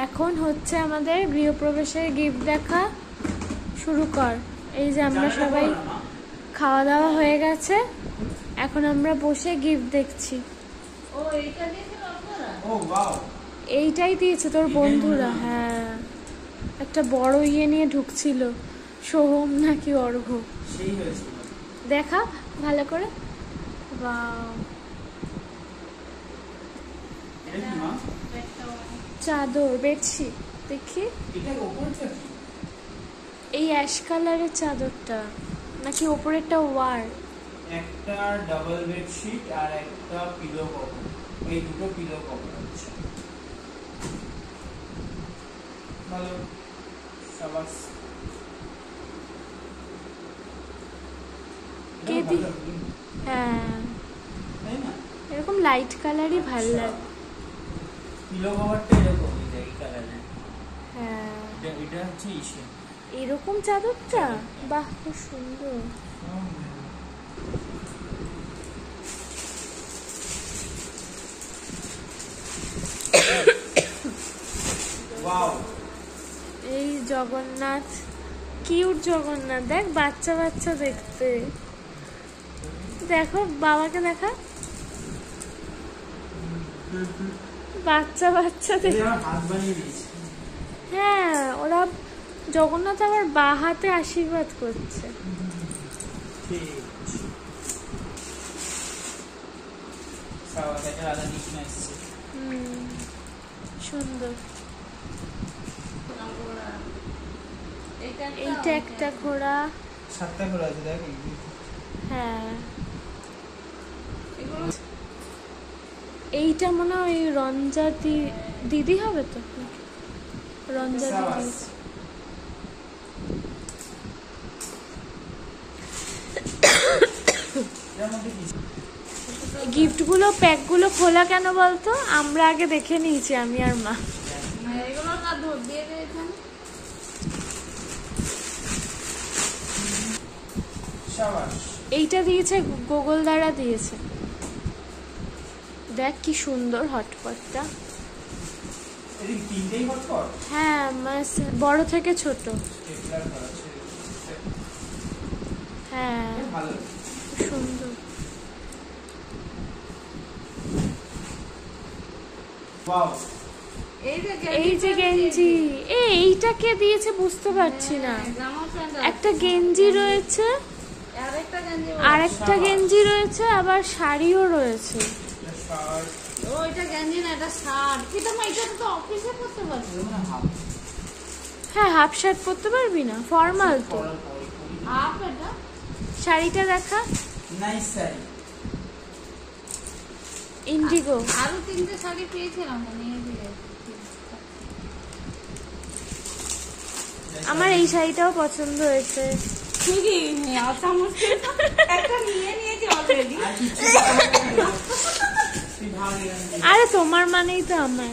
এখন হচ্ছে আমাদের গৃহপ্রবেশের গিফট দেখা। শুরু কর। এই যে আমরা সবাই খাওয়া দাওয়া হয়ে গেছে, এখন আমরা বসে গিফট দেখছি। এইটাই দিয়েছে তোর বন্ধুরা। হ্যাঁ, একটা বড় ইয়ে নিয়ে ঢুকছিল, সোহম নাকি অর্ঘ্য, দেখা ভালো করে। ওয়াও, চাদর, বেডশিট দেখি। এই অ্যাশ কালারের চাদরটা নাকি ওপরেরটা ওয়ার? একটা ডাবল বেডশিট আর একটা পিলো কভার, এই দুটো পিলো কভার আছে। ভালো, সাবাস। কে দি? হ্যাঁ, এরকম লাইট কালারই ভালো লাগে। পিলো কভারটা এরকম এই কালারে। হ্যাঁ, এটা হচ্ছে ইসে এরকম চাদরটা। বাহ, খুব সুন্দর। এই জগন্নাথ, কিউট জগন্নাথ, দেখ বাচ্চা বাচ্চা দেখতে। দেখো বাবাকে দেখা, বাচ্চা বাচ্চা দেখতে। হ্যাঁ, ওরা জগন্নাথ আবার বা হাতে আশীর্বাদ করছে। সুন্দর। এইটা একটা ঘোড়া, 7টা ঘোড়া আছে দেখ। হ্যাঁ, এইটা মনে হয় রঞ্জা দিদি হবে তো, রঞ্জা দিদি। গিফট গুলো, প্যাক গুলো খোলা কেন বলতো? আমরা আগে দেখে নিয়েছি, আমি আর মা। এইটা দিয়েছে গুগল দ্বারা দিয়েছে। দেখ কি সুন্দর হটপটটা। হ্যাঁ, বড় থেকে ছোট। হ্যাঁ, সুন্দর। এই যে গেঞ্জি, এইটা কে দিয়েছে বুঝতে পারছি না। একটা গেঞ্জি রয়েছে, আর একটা গেঞ্জি রয়েছে, আবার শাড়িও রয়েছে। হ্যাঁ, হাফ শার্ট পরতে পারবি না, ফর্মাল তো। শাড়িটা দেখা, ইন্ডিগো। আরো 3টে শাড়ি পেয়েছিলাম, আমার এই শাড়িটাও পছন্দ হয়েছে। আরে তোমার মানেই তো আমার।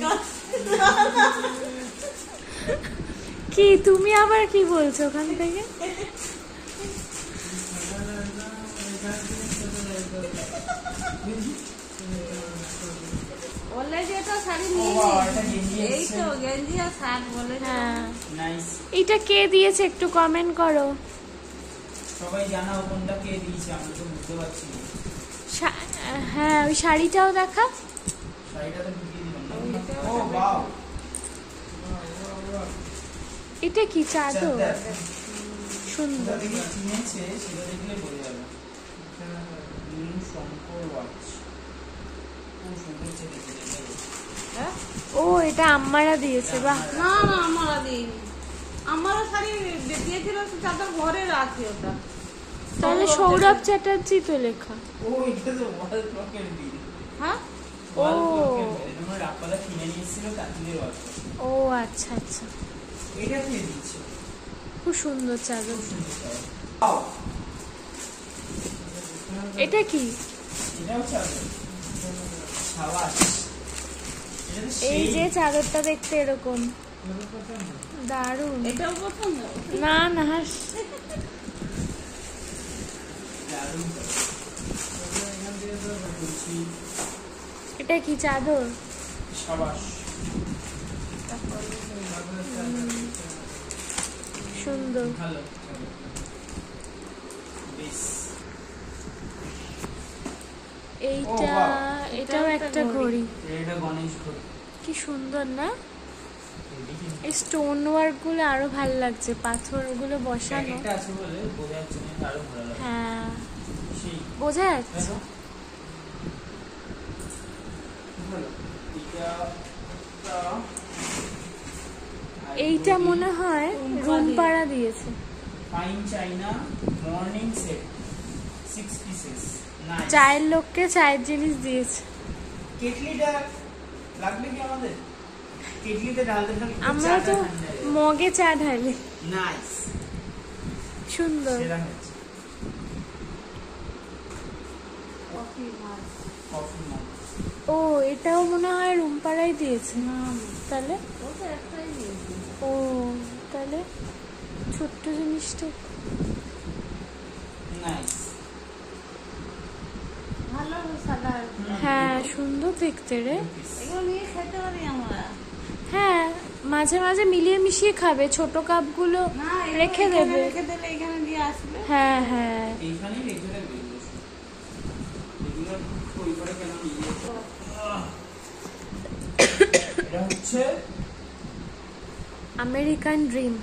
কি তুমি আবার কি বলছো ওখান থেকে? এইটা কে দিয়েছে একটু কমেন্ট করো। সবাই জানাও কোনটা কে দিয়েছে, আমরা তো বুঝতে পারছি না। হ্যাঁ, ওই শাড়িটাও দেখা। শাড়িটা তো ঢুকিয়ে দিলাম। ও বাও, এটা কি চাদর? সুন্দর। কিনেছে সেটা দেখলে বোঝা যাবে। শঙ্কর ওয়াচ, খুব সুন্দর ছেলে। ও, এটা আম্মারা দিয়েছে। বাহ। না না, আমারা দিইনি। আমারও শাড়ি দিয়েছিল, চাদর ঘরে রাখি ওটা। তাহলে সৌরভ চ্যাটার্জি তো লেখা। ও, এটা তো ওয়াল ক্লকের বিল। হ্যাঁ, ও আমরা রাপালা কিনে নিয়েছিল তাঁতিদের ওয়াচ। ও আচ্ছা আচ্ছা, এটা দিয়ে দিচ্ছে। খুব সুন্দর চাদর। এটা কি? এটাও চাদর, সাবাস। এই যে চাদরটা দেখতে এরকম দারুণ। এটাও পছন্দ? না না, এটা কি চাদর? সাবাস। সুন্দর। ভালো চলো। বেশ এইটা ও, বাহ। এটাও একটা ঘড়ি, এটা গণেশ ঘড়ি। কি সুন্দর না? দেখি এই স্টোন ওয়ার্ক গুলো আরো ভালো লাগছে, পাথর গুলো বসানো। প্যাকেটটা আছে বলে বোঝা যাচ্ছে না, আরো ভালো লাগে। হ্যাঁ সেই বোঝা যাচ্ছে। দেখো ভালো। এইটা মনে হয় রুমপাড়া দিয়েছে। ফাইন চাইনা মর্নিং সেট 6 পিসেস। নাইস। চায়ের লোককে চায়ের জিনিস দিয়েছে। কেটলিটা লাগবে কি আমাদের? কেটলিতে ঢালতে ঢালতে আমরা তো মগে চা ঢালি। নাইস, সুন্দর। সেরা হচ্ছে। কফি মাল। Coffee mug. ও এটাও মনে হয় রুমপাড়াই দিয়েছে। তাহলে ও তো একটাই দিয়েছে। ও তাহলে ছোট্ট জিনিসটা নাইস। ভালো সাদা। হ্যাঁ সুন্দর দেখতে রে। এগুলো নিয়ে খেতে পারি আমরা। হ্যাঁ মাঝে মাঝে মিলিয়ে মিশিয়ে খাবে, ছোট কাপগুলো না, এগুলো রেখে এখানে দেবে। রেখে দিলে এখানে দিয়ে আসবে। হ্যাঁ হ্যাঁ এইখানেই রেখে রাখবে এগুলো সব। এগুলো ওই করে কেন নিয়ে এটা হচ্ছে American dream.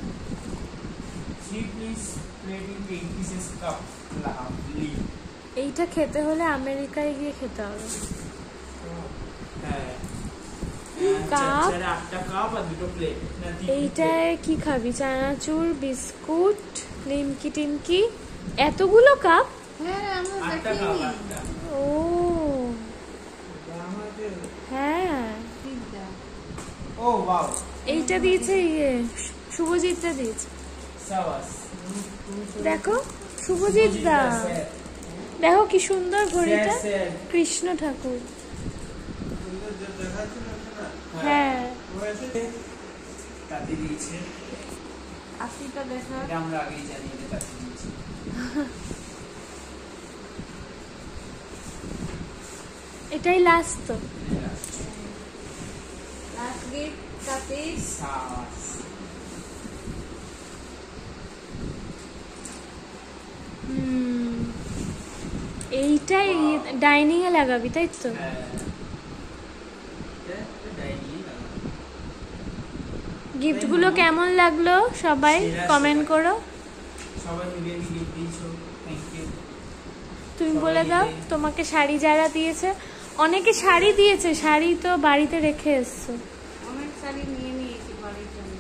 3 piece plating 8 pieces cup lovely. এইটা খেতে হলে আমেরিকায় গিয়ে খেতে হবে। হ্যাঁ কাপ? 8টা কাপ আর 2টো প্লেট। না 3 এইটায় কি খাবি? চানাচুর, বিস্কুট, নিমকি টিমকি, এতগুলো কাপ? হ্যাঁ আমরা 8টা কাপ দেখিনি। 8টা। ও হ্যাঁ পিৎজা। ও ওয়াও, এইটা দিয়েছে, ইয়ে শুভজিৎটা দিয়েছে। সাবাস। দেখো শুভজিৎ দা, দেখো কি সুন্দর ঘড়িটা, কৃষ্ণ ঠাকুর। হ্যাঁ তাতে দিয়েছে। 80টা দেখা। এটা আমরা আগেই জানি, এটা তাতে দিয়েছে। এটাই লাস্ট তো। লাস্ট গিফট তাতেই। সাবাস। এইটাই ডাইনিং এ লাগাবি তাই তো? হ্যাঁ এটা ডাইনিং লাগা। গিফট গুলো কেমন লাগলো সবাই সেরা, কমেন্ট সেরা। করো। সবাই মিলে গিফট দিয়েছো, থ্যাংক ইউ। তুমি সবাই বলে দাও মিলে। তোমাকে শাড়ি যারা দিয়েছে। অনেকে শাড়ি দিয়েছে, শাড়ি তো বাড়িতে রেখে এসছো। অনেক শাড়ি নিয়ে নিয়েছি বাড়ির জন্য।